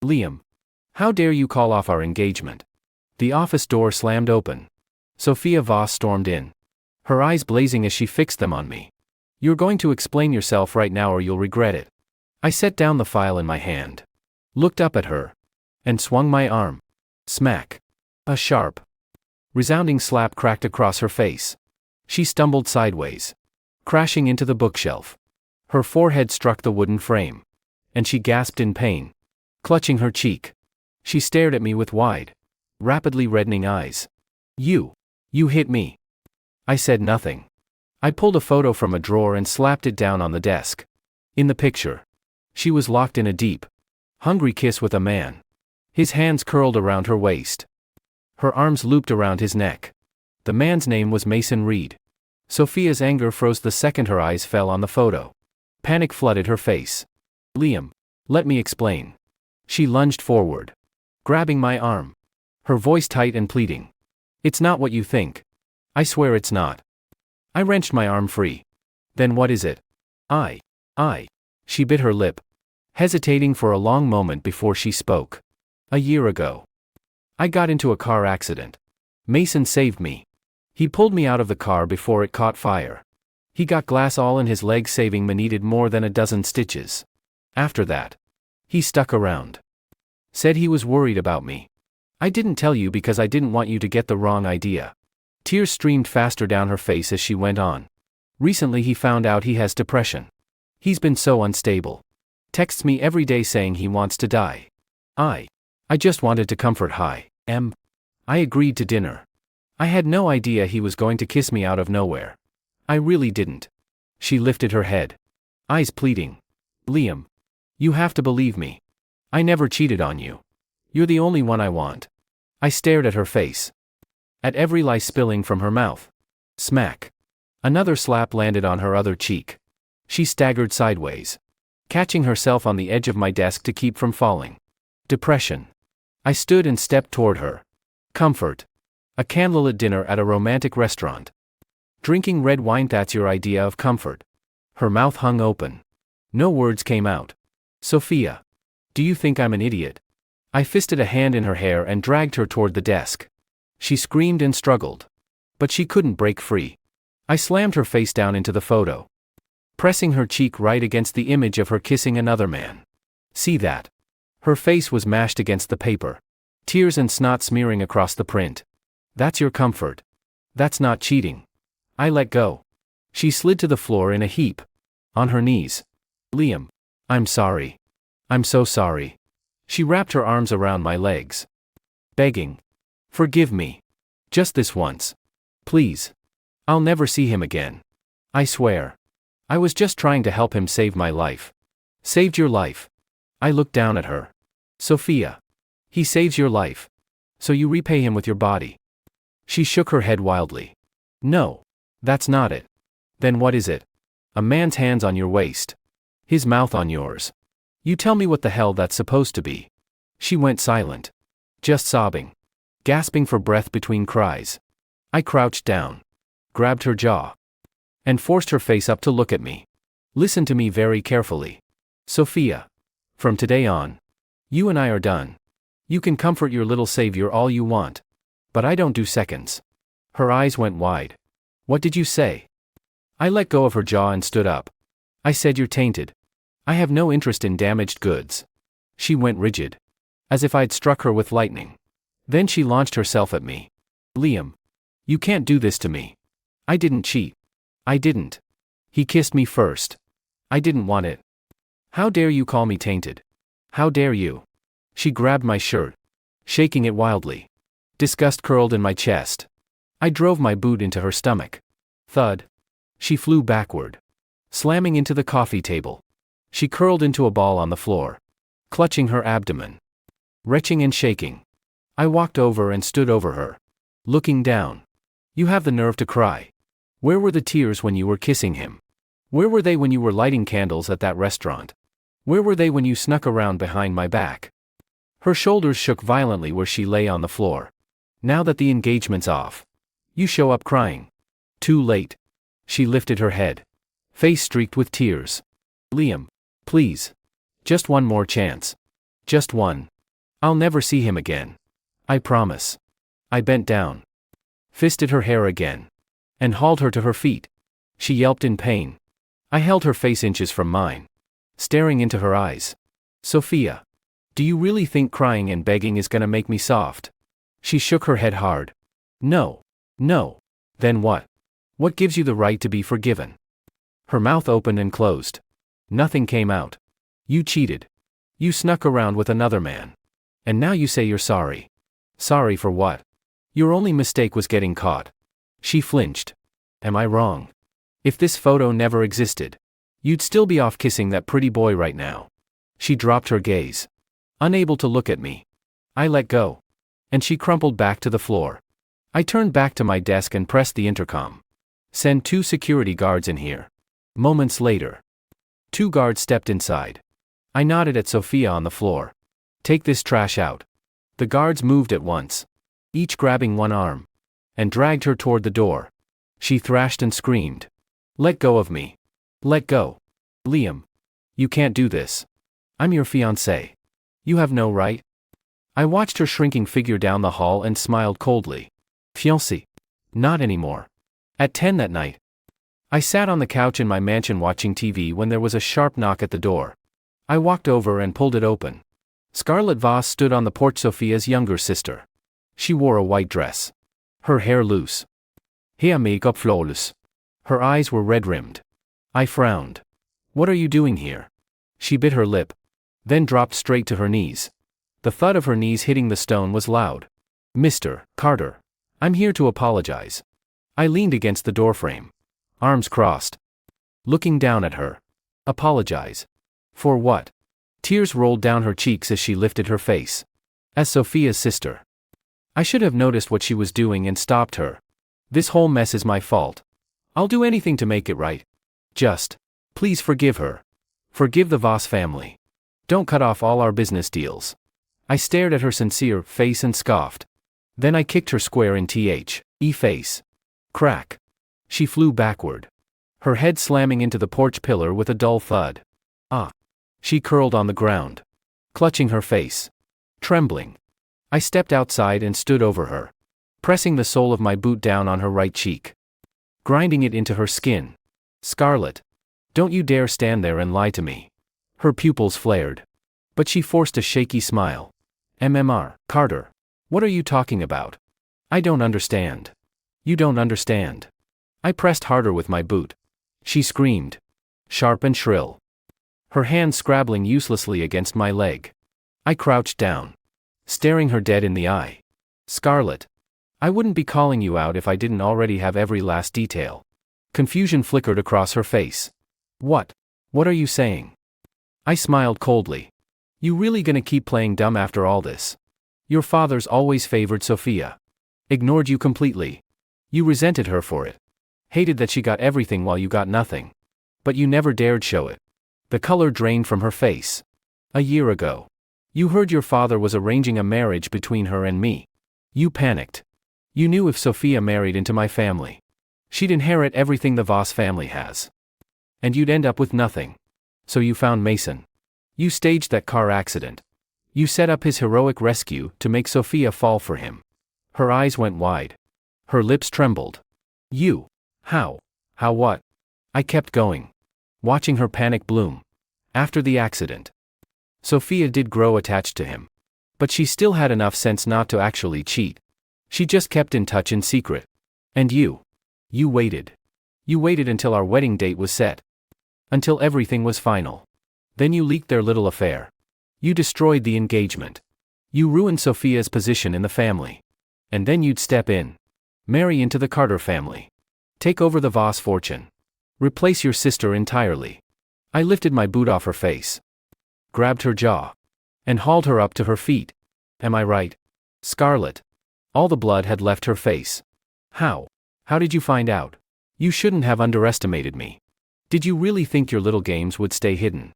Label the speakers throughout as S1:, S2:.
S1: Liam. How dare you call off our engagement? The office door slammed open. Sophia Voss stormed in, her eyes blazing as she fixed them on me. You're going to explain yourself right now or you'll regret it. I set down the file in my hand, looked up at her, and swung my arm. Smack. A sharp, resounding slap cracked across her face. She stumbled sideways, crashing into the bookshelf. Her forehead struck the wooden frame, and she gasped in pain, clutching her cheek. She stared at me with wide, rapidly reddening eyes. You hit me. I said nothing. I pulled a photo from a drawer and slapped it down on the desk. In the picture, she was locked in a deep, hungry kiss with a man. His hands curled around her waist, her arms looped around his neck. The man's name was Mason Reed. Sophia's anger froze the second her eyes fell on the photo. Panic flooded her face. Liam, let me explain. She lunged forward, grabbing my arm, her voice tight and pleading. It's not what you think. I swear it's not. I wrenched my arm free. Then what is it? I. She bit her lip, hesitating for a long moment before she spoke. A year ago, I got into a car accident. Mason saved me. He pulled me out of the car before it caught fire. He got glass all in his leg, saving me needed more than a dozen stitches. After that, he stuck around. Said he was worried about me. I didn't tell you because I didn't want you to get the wrong idea. Tears streamed faster down her face as she went on. Recently he found out he has depression. He's been so unstable. Texts me every day saying he wants to die. I just wanted to comfort him. I agreed to dinner. I had no idea he was going to kiss me out of nowhere. I really didn't. She lifted her head, eyes pleading. Liam, you have to believe me. I never cheated on you. You're the only one I want. I stared at her face, at every lie spilling from her mouth. Smack. Another slap landed on her other cheek. She staggered sideways, catching herself on the edge of my desk to keep from falling. Depression. I stood and stepped toward her. Comfort. A candlelit dinner at a romantic restaurant. Drinking red wine, that's your idea of comfort. Her mouth hung open. No words came out. Sophia. Do you think I'm an idiot? I fisted a hand in her hair and dragged her toward the desk. She screamed and struggled, but she couldn't break free. I slammed her face down into the photo, pressing her cheek right against the image of her kissing another man. See that? Her face was mashed against the paper, tears and snot smearing across the print. That's your comfort. That's not cheating. I let go. She slid to the floor in a heap, on her knees. Liam, I'm sorry. I'm so sorry. She wrapped her arms around my legs, begging. Forgive me. Just this once. Please. I'll never see him again. I swear. I was just trying to help him save my life. Saved your life. I looked down at her. Sophia. He saves your life. So you repay him with your body. She shook her head wildly. No. That's not it. Then what is it? A man's hands on your waist. His mouth on yours. You tell me what the hell that's supposed to be. She went silent. Just sobbing. Gasping for breath between cries. I crouched down, grabbed her jaw, and forced her face up to look at me. Listen to me very carefully. Sophia. From today on, you and I are done. You can comfort your little savior all you want. But I don't do seconds. Her eyes went wide. What did you say? I let go of her jaw and stood up. I said you're tainted. I have no interest in damaged goods. She went rigid, as if I'd struck her with lightning. Then she launched herself at me. Liam. You can't do this to me. I didn't cheat. I didn't. He kissed me first. I didn't want it. How dare you call me tainted? How dare you? She grabbed my shirt, shaking it wildly. Disgust curled in my chest. I drove my boot into her stomach. Thud. She flew backward, slamming into the coffee table. She curled into a ball on the floor, clutching her abdomen, retching and shaking. I walked over and stood over her, looking down. You have the nerve to cry. Where were the tears when you were kissing him? Where were they when you were lighting candles at that restaurant? Where were they when you snuck around behind my back? Her shoulders shook violently where she lay on the floor. Now that the engagement's off, you show up crying. Too late. She lifted her head, face streaked with tears. Liam, please. Just one more chance. Just one. I'll never see him again. I promise. I bent down, fisted her hair again, and hauled her to her feet. She yelped in pain. I held her face inches from mine, staring into her eyes. Sophia, do you really think crying and begging is gonna make me soft? She shook her head hard. No. No. Then what? What gives you the right to be forgiven? Her mouth opened and closed. Nothing came out. You cheated. You snuck around with another man. And now you say you're sorry. Sorry for what? Your only mistake was getting caught. She flinched. Am I wrong? If this photo never existed, you'd still be off kissing that pretty boy right now. She dropped her gaze, unable to look at me. I let go, and she crumpled back to the floor. I turned back to my desk and pressed the intercom. Send 2 security guards in here. Moments later, 2 guards stepped inside. I nodded at Sophia on the floor. Take this trash out. The guards moved at once, each grabbing one arm, and dragged her toward the door. She thrashed and screamed. Let go of me. Let go. Liam. You can't do this. I'm your fiancée. You have no right. I watched her shrinking figure down the hall and smiled coldly. Fiancée? Not anymore. At 10 that night, I sat on the couch in my mansion watching TV when there was a sharp knock at the door. I walked over and pulled it open. Scarlett Voss stood on the porch, Sophia's younger sister. She wore a white dress, her hair loose, her makeup flawless. Her eyes were red-rimmed. I frowned. What are you doing here? She bit her lip, then dropped straight to her knees. The thud of her knees hitting the stone was loud. Mr. Carter, I'm here to apologize. I leaned against the doorframe, arms crossed, looking down at her. Apologize? For what? Tears rolled down her cheeks as she lifted her face. As Sophia's sister, I should have noticed what she was doing and stopped her. This whole mess is my fault. I'll do anything to make it right. Just, please forgive her. Forgive the Voss family. Don't cut off all our business deals. I stared at her sincere face and scoffed. Then I kicked her square in the face. Crack. She flew backward, her head slamming into the porch pillar with a dull thud. Ah. She curled on the ground, clutching her face, trembling. I stepped outside and stood over her, pressing the sole of my boot down on her right cheek, grinding it into her skin. Scarlett, don't you dare stand there and lie to me. Her pupils flared, but she forced a shaky smile. Carter, what are you talking about? I don't understand. You don't understand. I pressed harder with my boot. She screamed, sharp and shrill, her hand scrabbling uselessly against my leg. I crouched down, staring her dead in the eye. Scarlett, I wouldn't be calling you out if I didn't already have every last detail. Confusion flickered across her face. What? What are you saying? I smiled coldly. You really gonna keep playing dumb after all this? Your father's always favored Sophia. Ignored you completely. You resented her for it. Hated that she got everything while you got nothing. But you never dared show it. The color drained from her face. A year ago, you heard your father was arranging a marriage between her and me. You panicked. You knew if Sophia married into my family, she'd inherit everything the Voss family has. And you'd end up with nothing. So you found Mason. You staged that car accident. You set up his heroic rescue to make Sophia fall for him. Her eyes went wide. Her lips trembled. You. How? How what? I kept going, watching her panic bloom. After the accident, Sophia did grow attached to him. But she still had enough sense not to actually cheat. She just kept in touch in secret. And you? You waited. You waited until our wedding date was set. Until everything was final. Then you leaked their little affair. You destroyed the engagement. You ruined Sophia's position in the family. And then you'd step in. Marry into the Carter family. Take over the Voss fortune. Replace your sister entirely. I lifted my boot off her face, grabbed her jaw, and hauled her up to her feet. Am I right? Scarlett. All the blood had left her face. How? How did you find out? You shouldn't have underestimated me. Did you really think your little games would stay hidden?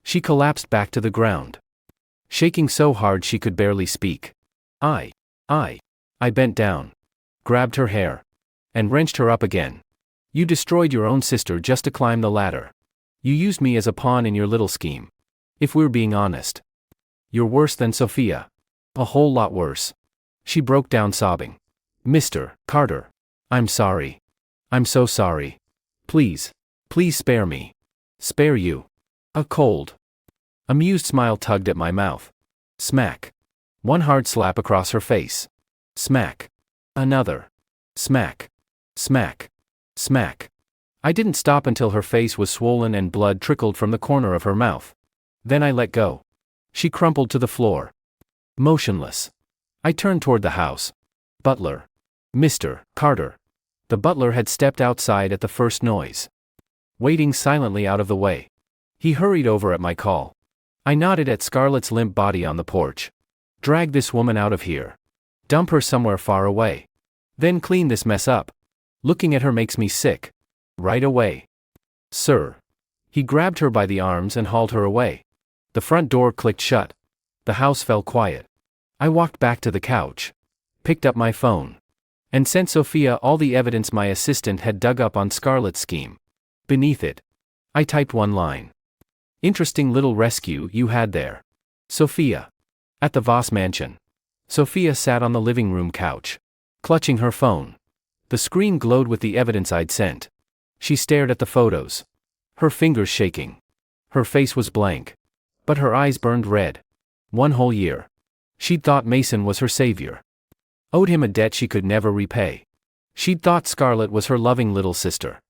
S1: She collapsed back to the ground, shaking so hard she could barely speak. I bent down, grabbed her hair, and wrenched her up again. You destroyed your own sister just to climb the ladder. You used me as a pawn in your little scheme. If we're being honest, you're worse than Sophia. A whole lot worse. She broke down sobbing. Mr. Carter. I'm sorry. I'm so sorry. Please. Please spare me. Spare you. A cold, amused smile tugged at my mouth. Smack. One hard slap across her face. Smack. Another. Smack. Smack. Smack. I didn't stop until her face was swollen and blood trickled from the corner of her mouth. Then I let go. She crumpled to the floor. Motionless. I turned toward the house. Butler. Mr. Carter. The butler had stepped outside at the first noise. Waiting silently out of the way. He hurried over at my call. I nodded at Scarlett's limp body on the porch. Drag this woman out of here. Dump her somewhere far away. Then clean this mess up. Looking at her makes me sick. Right away. Sir. He grabbed her by the arms and hauled her away. The front door clicked shut. The house fell quiet. I walked back to the couch. Picked up my phone. And sent Sophia all the evidence my assistant had dug up on Scarlett's scheme. Beneath it, I typed one line. Interesting little rescue you had there. Sophia. At the Voss mansion. Sophia sat on the living room couch, clutching her phone. The screen glowed with the evidence I'd sent. She stared at the photos. Her fingers shaking. Her face was blank. But her eyes burned red. 1 whole year. She'd thought Mason was her savior. Owed him a debt she could never repay. She'd thought Scarlett was her loving little sister.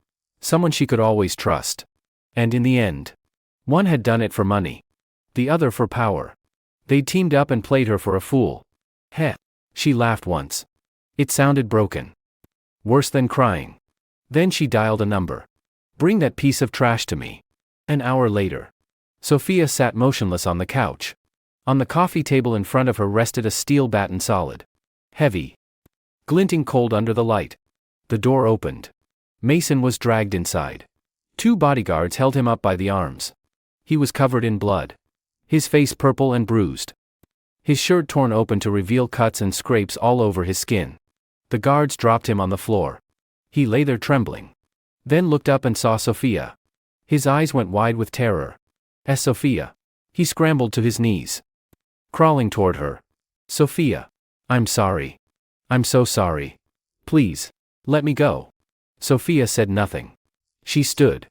S1: Someone she could always trust. And in the end, one had done it for money. The other for power. They'd teamed up and played her for a fool. Heh. She laughed once. It sounded broken. Worse than crying. Then she dialed a number. Bring that piece of trash to me. An hour later. Sophia sat motionless on the couch. On the coffee table in front of her rested a steel baton solid. Heavy. Glinting cold under the light. The door opened. Mason was dragged inside. 2 bodyguards held him up by the arms. He was covered in blood. His face purple and bruised. His shirt torn open to reveal cuts and scrapes all over his skin. The guards dropped him on the floor. He lay there trembling. Then looked up and saw Sophia. His eyes went wide with terror. Sophia. He scrambled to his knees. Crawling toward her. Sophia. I'm sorry. I'm so sorry. Please. Let me go. Sophia said nothing. She stood.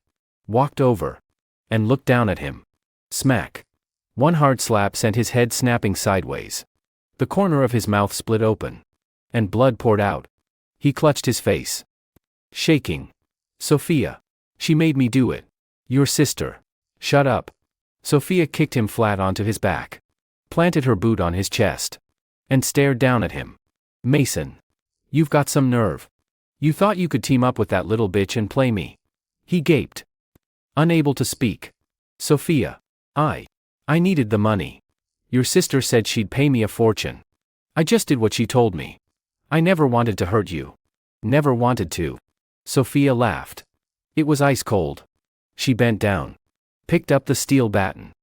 S1: Walked over. And looked down at him. Smack. One hard slap sent his head snapping sideways. The corner of his mouth split open. And blood poured out. He clutched his face. Shaking. Sophia. She made me do it. Your sister. Shut up. Sophia kicked him flat onto his back. Planted her boot on his chest. And stared down at him. Mason. You've got some nerve. You thought you could team up with that little bitch and play me. He gaped. Unable to speak. Sophia. I needed the money. Your sister said she'd pay me a fortune. I just did what she told me. I never wanted to hurt you. Never wanted to. Sophia laughed. It was ice cold. She bent down. Picked up the steel baton.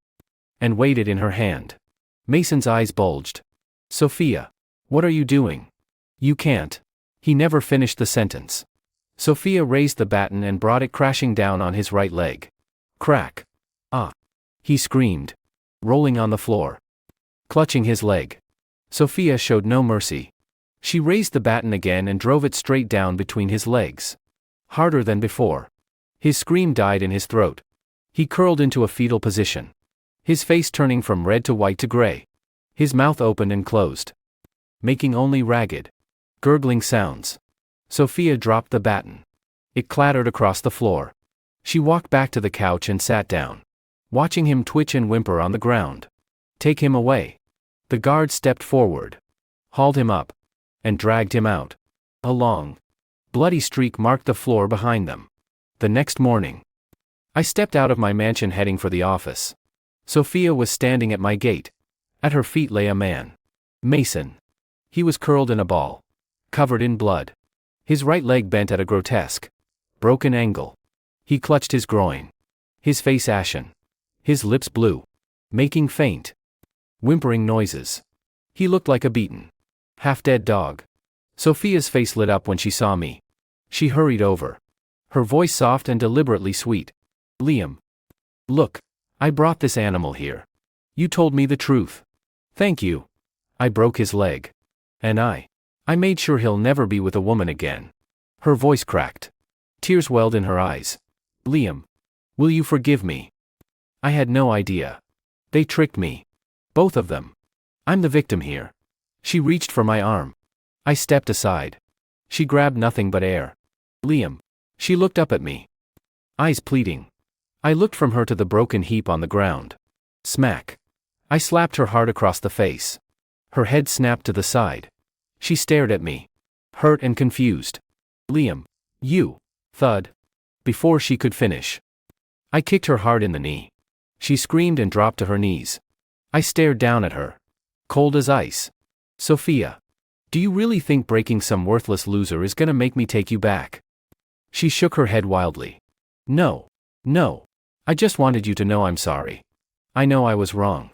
S1: And weighed it in her hand. Mason's eyes bulged. Sophia. What are you doing? You can't. He never finished the sentence. Sophia raised the baton and brought it crashing down on his right leg. Crack. Ah. He screamed. Rolling on the floor. Clutching his leg. Sophia showed no mercy. She raised the baton again and drove it straight down between his legs. Harder than before. His scream died in his throat. He curled into a fetal position. His face turning from red to white to gray. His mouth opened and closed. Making only ragged, gurgling sounds. Sophia dropped the baton. It clattered across the floor. She walked back to the couch and sat down. Watching him twitch and whimper on the ground. Take him away. The guard stepped forward. Hauled him up. And dragged him out. A long, bloody streak marked the floor behind them. The next morning. I stepped out of my mansion heading for the office. Sophia was standing at my gate. At her feet lay a man. Mason. He was curled in a ball. Covered in blood. His right leg bent at a grotesque, broken angle. He clutched his groin. His face ashen. His lips blue. Making faint, whimpering noises. He looked like a beaten, half-dead dog. Sophia's face lit up when she saw me. She hurried over. Her voice soft and deliberately sweet. Liam. Look. I brought this animal here. You told me the truth. Thank you. I broke his leg. And I made sure he'll never be with a woman again. Her voice cracked. Tears welled in her eyes. Liam, will you forgive me? I had no idea. They tricked me. Both of them. I'm the victim here. She reached for my arm. I stepped aside. She grabbed nothing but air. Liam. She looked up at me. Eyes pleading. I looked from her to the broken heap on the ground. Smack. I slapped her hard across the face. Her head snapped to the side. She stared at me. Hurt and confused. Liam. You. Thud. Before she could finish. I kicked her hard in the knee. She screamed and dropped to her knees. I stared down at her. Cold as ice. Sophia. Do you really think breaking some worthless loser is gonna make me take you back? She shook her head wildly. No. No. I just wanted you to know I'm sorry. I know I was wrong.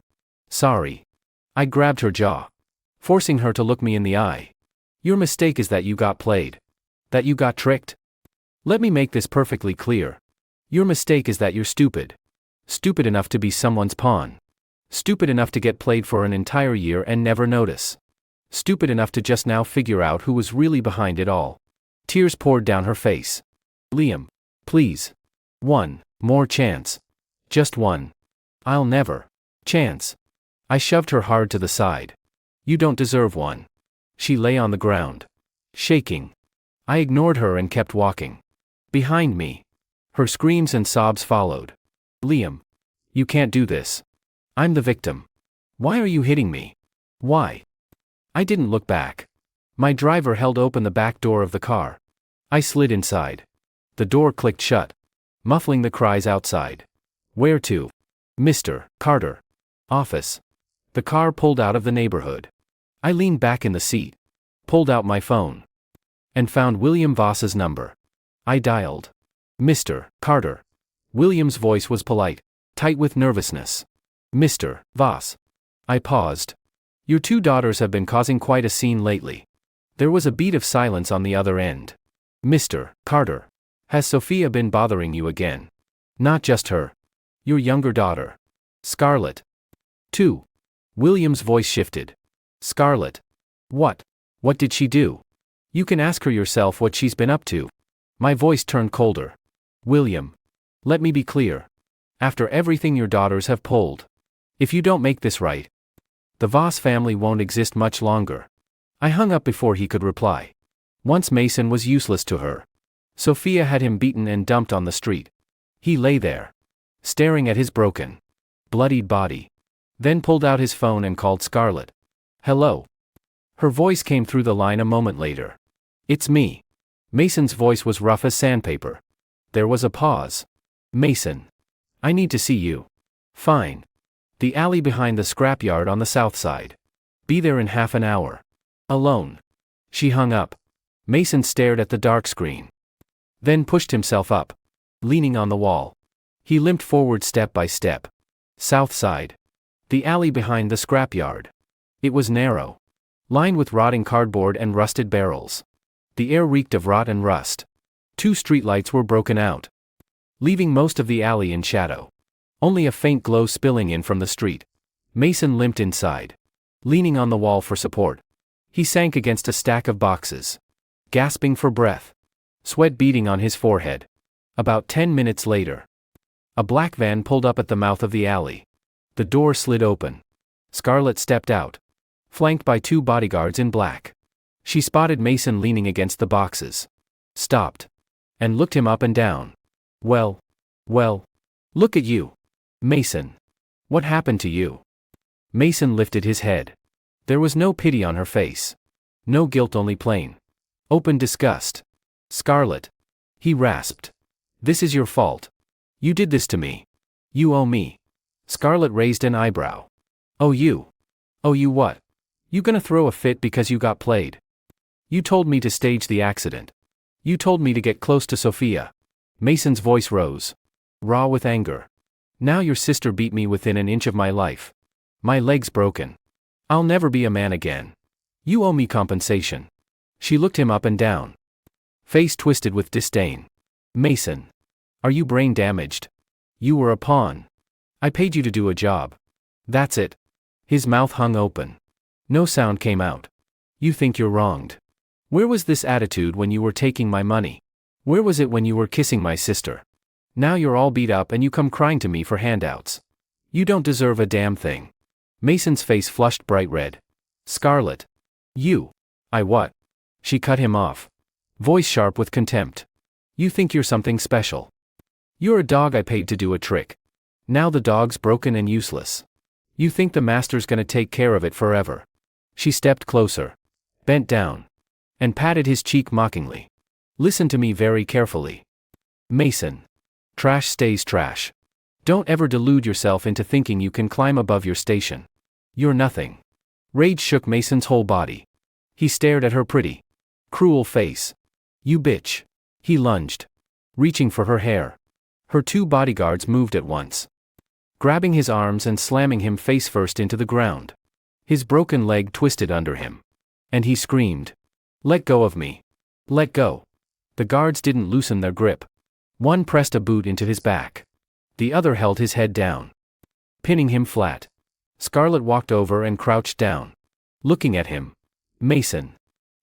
S1: Sorry. I grabbed her jaw, forcing her to look me in the eye. Your mistake is that you got played. That you got tricked. Let me make this perfectly clear. Your mistake is that you're stupid. Stupid enough to be someone's pawn. Stupid enough to get played for an entire year and never notice. Stupid enough to just now figure out who was really behind it all. Tears poured down her face. Liam, please. One more chance. Just one. I'll never. Chance. I shoved her hard to the side. You don't deserve one. She lay on the ground, shaking. I ignored her and kept walking. Behind me. Her screams and sobs followed. Liam. You can't do this. I'm the victim. Why are you hitting me? Why? I didn't look back. My driver held open the back door of the car. I slid inside. The door clicked shut, muffling the cries outside. Where to? Mr. Carter. Office. The car pulled out of the neighborhood. I leaned back in the seat, pulled out my phone, and found William Voss's number. I dialed. Mr. Carter. William's voice was polite, tight with nervousness. Mr. Voss. I paused. Your two daughters have been causing quite a scene lately. There was a beat of silence on the other end. Mr. Carter. Has Sophia been bothering you again? Not just her. Your younger daughter. Scarlett. 2. William's voice shifted. Scarlett. What? What did she do? You can ask her yourself what she's been up to. My voice turned colder. William. Let me be clear. After everything your daughters have pulled. If you don't make this right, the Voss family won't exist much longer. I hung up before he could reply. Once Mason was useless to her. Sophia had him beaten and dumped on the street. He lay there, staring at his broken, bloodied body. Then pulled out his phone and called Scarlett. Hello. Her voice came through the line a moment later. It's me. Mason's voice was rough as sandpaper. There was a pause. Mason. I need to see you. Fine. The alley behind the scrapyard on the south side. Be there in half an hour. Alone. She hung up. Mason stared at the dark screen. Then pushed himself up, leaning on the wall. He limped forward step by step. South side. The alley behind the scrapyard. It was narrow, lined with rotting cardboard and rusted barrels. The air reeked of rot and rust. 2 streetlights were broken out, leaving most of the alley in shadow. Only a faint glow spilling in from the street. Mason limped inside, leaning on the wall for support. He sank against a stack of boxes, gasping for breath, sweat beading on his forehead. About 10 minutes later, a black van pulled up at the mouth of the alley. The door slid open. Scarlett stepped out, flanked by 2 bodyguards in black. She spotted Mason leaning against the boxes, stopped, and looked him up and down. Well, look at you. Mason. What happened to you? Mason lifted his head. There was no pity on her face. No guilt, only plain, open disgust. Scarlett. He rasped. This is your fault. You did this to me. You owe me. Scarlett raised an eyebrow. Oh you? Oh you what? You gonna throw a fit because you got played? You told me to stage the accident. You told me to get close to Sophia. Mason's voice rose, raw with anger. Now your sister beat me within an inch of my life. My leg's broken. I'll never be a man again. You owe me compensation. She looked him up and down, face twisted with disdain. Mason. Are you brain damaged? You were a pawn. I paid you to do a job. That's it. His mouth hung open. No sound came out. You think you're wronged. Where was this attitude when you were taking my money? Where was it when you were kissing my sister? Now you're all beat up and you come crying to me for handouts. You don't deserve a damn thing. Mason's face flushed bright red. Scarlett. You. I what? She cut him off. Voice sharp with contempt. You think you're something special. You're a dog I paid to do a trick. Now the dog's broken and useless. You think the master's gonna take care of it forever. She stepped closer. Bent down. And patted his cheek mockingly. Listen to me very carefully. Mason. Trash stays trash. Don't ever delude yourself into thinking you can climb above your station. You're nothing. Rage shook Mason's whole body. He stared at her pretty, cruel face. You bitch. He lunged, reaching for her hair. Her two bodyguards moved at once, grabbing his arms and slamming him face first into the ground. His broken leg twisted under him. And he screamed. Let go of me. Let go. The guards didn't loosen their grip. One pressed a boot into his back. The other held his head down, pinning him flat. Scarlett walked over and crouched down, looking at him. Mason.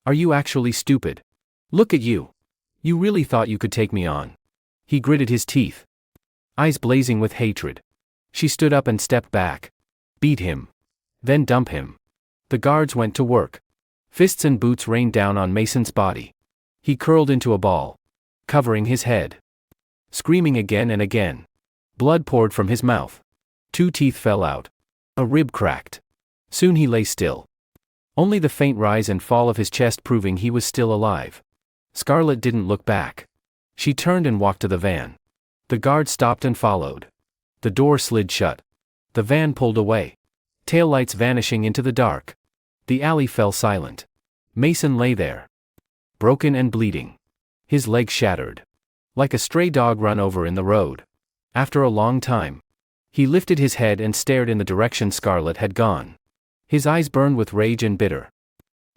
S1: Are you actually stupid? Look at you. You really thought you could take me on. He gritted his teeth, eyes blazing with hatred. She stood up and stepped back. Beat him. Then dump him. The guards went to work. Fists and boots rained down on Mason's body. He curled into a ball, covering his head, screaming again and again. Blood poured from his mouth. 2 teeth fell out. A rib cracked. Soon he lay still. Only the faint rise and fall of his chest proving he was still alive. Scarlett didn't look back. She turned and walked to the van. The guard stopped and followed. The door slid shut. The van pulled away, taillights vanishing into the dark. The alley fell silent. Mason lay there, broken and bleeding. His leg shattered, like a stray dog run over in the road. After a long time, he lifted his head and stared in the direction Scarlett had gone. His eyes burned with rage and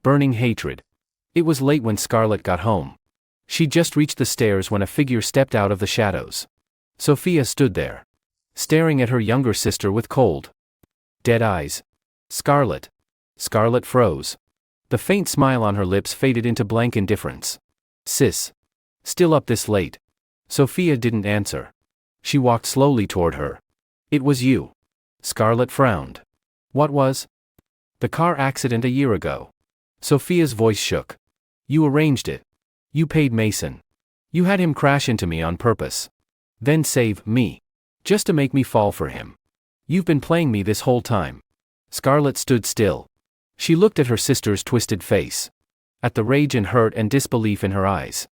S1: burning hatred. It was late when Scarlett got home. She just reached the stairs when a figure stepped out of the shadows. Sophia stood there, staring at her younger sister with cold, dead eyes. Scarlett. Scarlett froze. The faint smile on her lips faded into blank indifference. Sis. Still up this late? Sophia didn't answer. She walked slowly toward her. It was you. Scarlett frowned. What was? The car accident a year ago. Sophia's voice shook. You arranged it. You paid Mason. You had him crash into me on purpose. Then save me. Just to make me fall for him. You've been playing me this whole time. Scarlett stood still. She looked at her sister's twisted face, at the rage and hurt and disbelief in her eyes.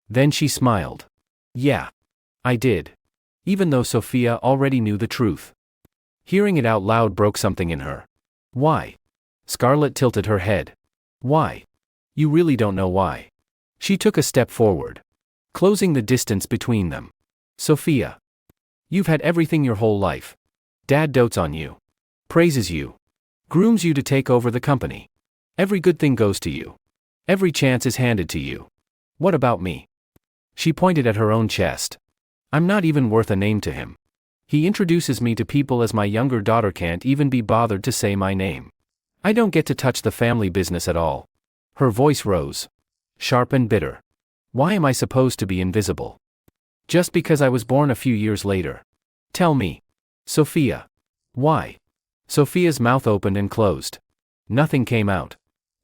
S1: Then she smiled. Yeah. I did. Even though Sophia already knew the truth. Hearing it out loud broke something in her. Why? Scarlett tilted her head. Why? You really don't know why. She took a step forward, closing the distance between them. Sophia. You've had everything your whole life. Dad dotes on you, praises you, grooms you to take over the company. Every good thing goes to you. Every chance is handed to you. What about me? She pointed at her own chest. I'm not even worth a name to him. He introduces me to people as my younger daughter can't even be bothered to say my name. I don't get to touch the family business at all. Her voice rose, sharp and bitter. Why am I supposed to be invisible? Just because I was born a few years later. Tell me. Sophia. Why? Sophia's mouth opened and closed. Nothing came out.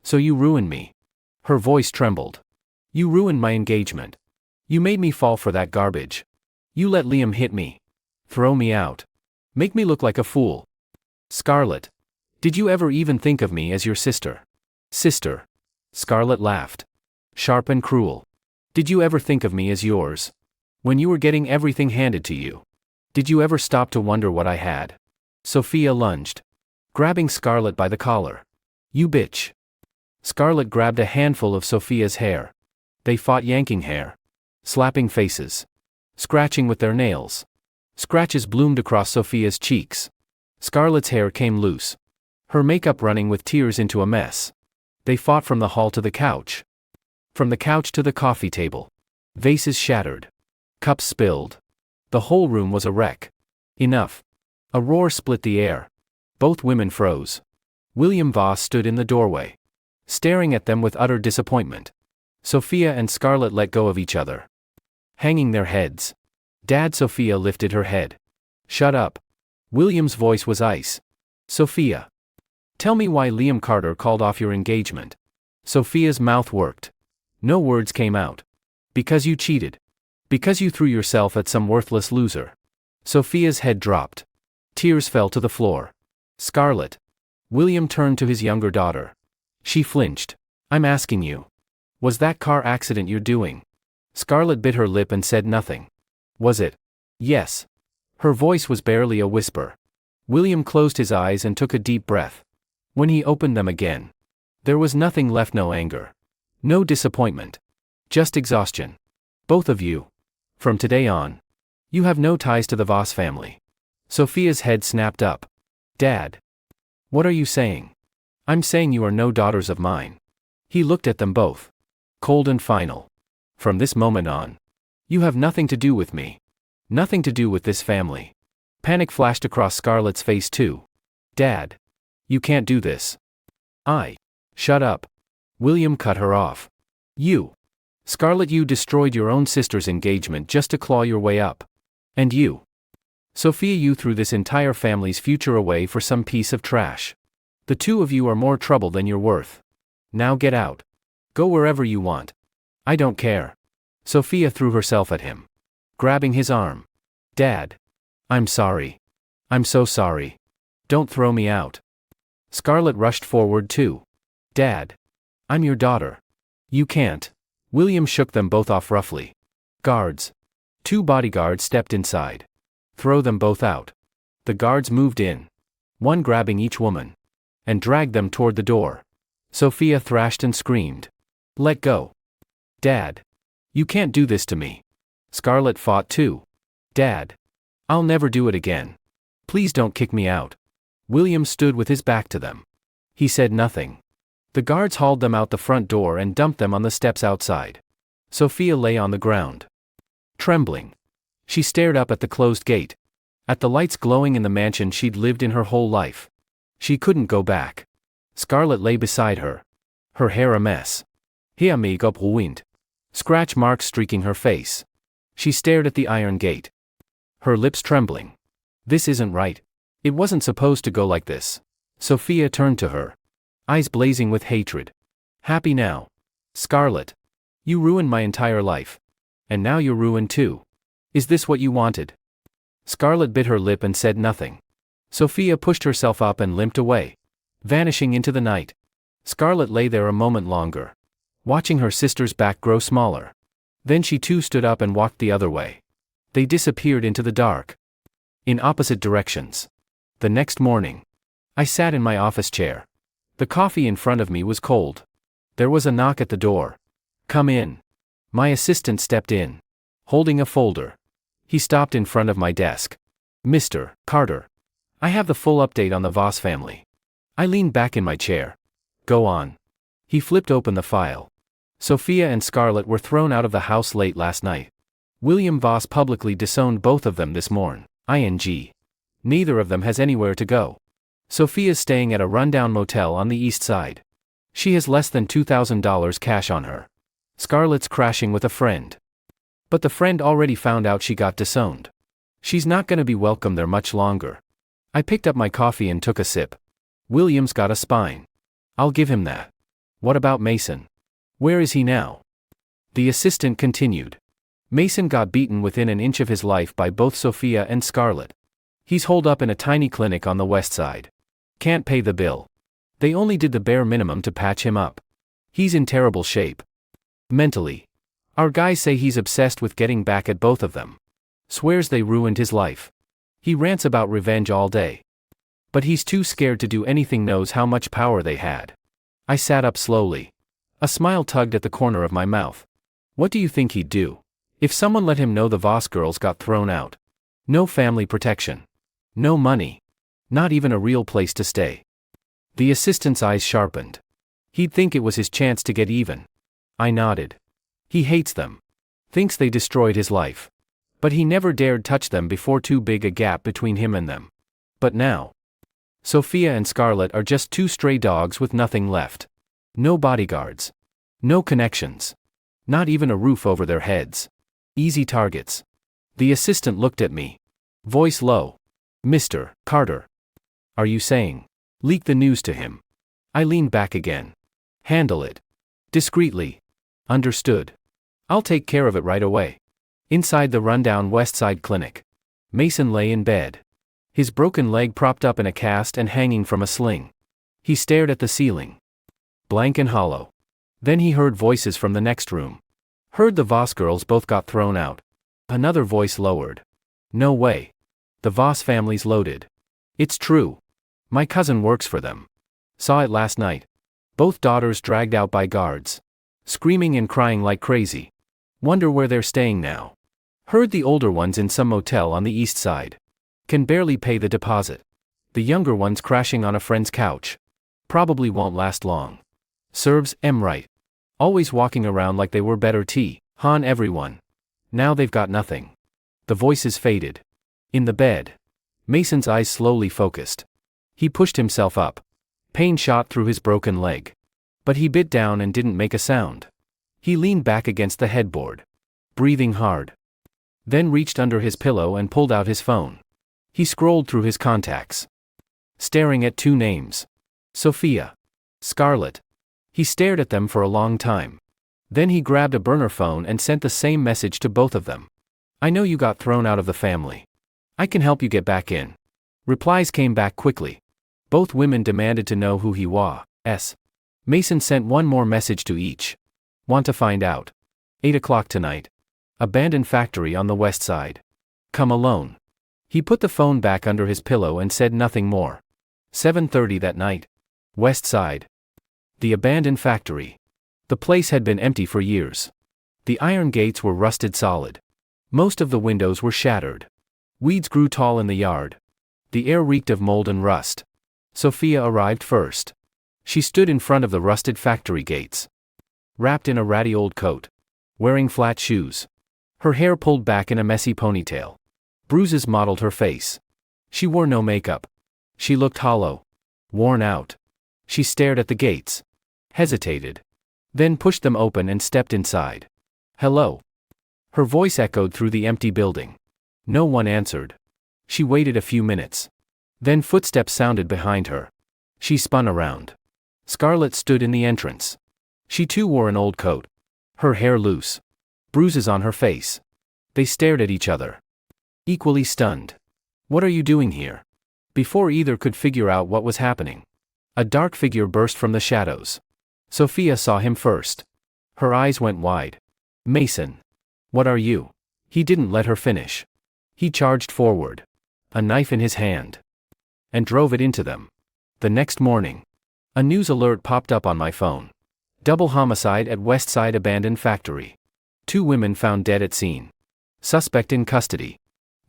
S1: So you ruined me. Her voice trembled. You ruined my engagement. You made me fall for that garbage. You let Liam hit me. Throw me out. Make me look like a fool. Scarlett. Did you ever even think of me as your sister? Sister. Scarlett laughed. Sharp and cruel. Did you ever think of me as yours? When you were getting everything handed to you? Did you ever stop to wonder what I had? Sophia lunged, grabbing Scarlett by the collar. You bitch. Scarlett grabbed a handful of Sophia's hair. They fought, yanking hair, slapping faces, scratching with their nails. Scratches bloomed across Sophia's cheeks. Scarlett's hair came loose, her makeup running with tears into a mess. They fought from the hall to the couch. From the couch to the coffee table. Vases shattered. Cups spilled. The whole room was a wreck. Enough. A roar split the air. Both women froze. William Voss stood in the doorway, staring at them with utter disappointment. Sophia and Scarlett let go of each other, hanging their heads. Dad, Sophia lifted her head. Shut up. William's voice was ice. Sophia. Tell me why Liam Carter called off your engagement. Sophia's mouth worked. No words came out. Because you cheated. Because you threw yourself at some worthless loser. Sophia's head dropped. Tears fell to the floor. Scarlett. William turned to his younger daughter. She flinched. I'm asking you. Was that car accident you're doing? Scarlett bit her lip and said nothing. Was it? Yes. Her voice was barely a whisper. William closed his eyes and took a deep breath. When he opened them again, there was nothing left, no anger. No disappointment. Just exhaustion. Both of you. From today on, you have no ties to the Voss family. Sophia's head snapped up. Dad. What are you saying? I'm saying you are no daughters of mine. He looked at them both. Cold and final. From this moment on, you have nothing to do with me. Nothing to do with this family. Panic flashed across Scarlett's face too. Dad. You can't do this. Shut up. William cut her off. You. Scarlett, you destroyed your own sister's engagement just to claw your way up. And you. Sophia, you threw this entire family's future away for some piece of trash. The two of you are more trouble than you're worth. Now get out. Go wherever you want. I don't care. Sophia threw herself at him, grabbing his arm. Dad. I'm sorry. I'm so sorry. Don't throw me out. Scarlett rushed forward too. Dad. I'm your daughter. You can't. William shook them both off roughly. Guards. 2 bodyguards stepped inside. Throw them both out. The guards moved in, one grabbing each woman, and dragged them toward the door. Sophia thrashed and screamed. Let go. Dad. You can't do this to me. Scarlett fought too. Dad. I'll never do it again. Please don't kick me out. William stood with his back to them. He said nothing. The guards hauled them out the front door and dumped them on the steps outside. Sophia lay on the ground, trembling. She stared up at the closed gate, at the lights glowing in the mansion she'd lived in her whole life. She couldn't go back. Scarlett lay beside her, her hair a mess. Hier mig up ruined. Scratch marks streaking her face. She stared at the iron gate, her lips trembling. This isn't right. It wasn't supposed to go like this. Sophia turned to her, eyes blazing with hatred. Happy now? Scarlett. You ruined my entire life. And now you're ruined too. Is this what you wanted? Scarlett bit her lip and said nothing. Sophia pushed herself up and limped away, vanishing into the night. Scarlett lay there a moment longer, watching her sister's back grow smaller. Then she too stood up and walked the other way. They disappeared into the dark, in opposite directions. The next morning, I sat in my office chair. The coffee in front of me was cold. There was a knock at the door. Come in. My assistant stepped in, holding a folder. He stopped in front of my desk. Mr. Carter. I have the full update on the Voss family. I leaned back in my chair. Go on. He flipped open the file. Sophia and Scarlett were thrown out of the house late last night. William Voss publicly disowned both of them this morn. ING. Neither of them has anywhere to go. Sophia's staying at a rundown motel on the east side. She has less than $2,000 cash on her. Scarlett's crashing with a friend. But the friend already found out she got disowned. She's not gonna be welcome there much longer. I picked up my coffee and took a sip. William's got a spine. I'll give him that. What about Mason? Where is he now? The assistant continued. Mason got beaten within an inch of his life by both Sophia and Scarlett. He's holed up in a tiny clinic on the west side. Can't pay the bill. They only did the bare minimum to patch him up. He's in terrible shape. Mentally. Our guys say he's obsessed with getting back at both of them. Swears they ruined his life. He rants about revenge all day. But he's too scared to do anything, knows how much power they had. I sat up slowly. A smile tugged at the corner of my mouth. What do you think he'd do if someone let him know the Voss girls got thrown out? No family protection. No money. Not even a real place to stay. The assistant's eyes sharpened. He'd think it was his chance to get even. I nodded. He hates them. Thinks they destroyed his life. But he never dared touch them before, too big a gap between him and them. But now. Sophia and Scarlett are just two stray dogs with nothing left. No bodyguards. No connections. Not even a roof over their heads. Easy targets. The assistant looked at me. Voice low. Mr. Carter. Are you saying? Leak the news to him. I leaned back again. Handle it. Discreetly. Understood. I'll take care of it right away. Inside the rundown West Side clinic. Mason lay in bed. His broken leg propped up in a cast and hanging from a sling. He stared at the ceiling. Blank and hollow. Then he heard voices from the next room. Heard the Voss girls both got thrown out. Another voice lowered. No way. The Voss family's loaded. It's true. My cousin works for them. Saw it last night. Both daughters dragged out by guards. Screaming and crying like crazy. Wonder where they're staying now. Heard the older ones in some motel on the east side. Can barely pay the deposit. The younger ones crashing on a friend's couch. Probably won't last long. Serves em right. Always walking around like they were better Han everyone. Now they've got nothing. The voices faded. In the bed. Mason's eyes slowly focused. He pushed himself up. Pain shot through his broken leg. But he bit down and didn't make a sound. He leaned back against the headboard. Breathing hard. Then reached under his pillow and pulled out his phone. He scrolled through his contacts. Staring at two names. Sophia. Scarlett. He stared at them for a long time. Then he grabbed a burner phone and sent the same message to both of them. I know you got thrown out of the family. I can help you get back in. Replies came back quickly. Both women demanded to know who he was. Mason sent one more message to each. Want to find out. 8 o'clock tonight. Abandoned factory on the west side. Come alone. He put the phone back under his pillow and said nothing more. 7:30 that night. West side. The abandoned factory. The place had been empty for years. The iron gates were rusted solid. Most of the windows were shattered. Weeds grew tall in the yard. The air reeked of mold and rust. Sophia arrived first. She stood in front of the rusted factory gates. Wrapped in a ratty old coat. Wearing flat shoes. Her hair pulled back in a messy ponytail. Bruises mottled her face. She wore no makeup. She looked hollow. Worn out. She stared at the gates. Hesitated. Then pushed them open and stepped inside. Hello. Her voice echoed through the empty building. No one answered. She waited a few minutes. Then footsteps sounded behind her. She spun around. Scarlett stood in the entrance. She too wore an old coat. Her hair loose. Bruises on her face. They stared at each other. Equally stunned. What are you doing here? Before either could figure out what was happening. A dark figure burst from the shadows. Sophia saw him first. Her eyes went wide. Mason. What are you? He didn't let her finish. He charged forward. A knife in his hand. And drove it into them. The next morning. A news alert popped up on my phone. Double homicide at West Side abandoned factory. 2 women found dead at scene. Suspect in custody.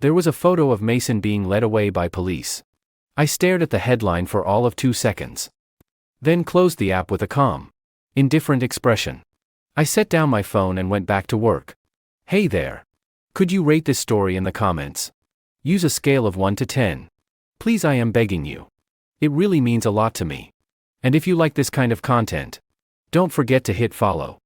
S1: There was a photo of Mason being led away by police. I stared at the headline for all of 2 seconds. Then closed the app with a calm, indifferent expression. I set down my phone and went back to work. Hey there. Could you rate this story in the comments? Use a scale of 1 to 10. Please, I am begging you. It really means a lot to me. And if you like this kind of content, don't forget to hit follow.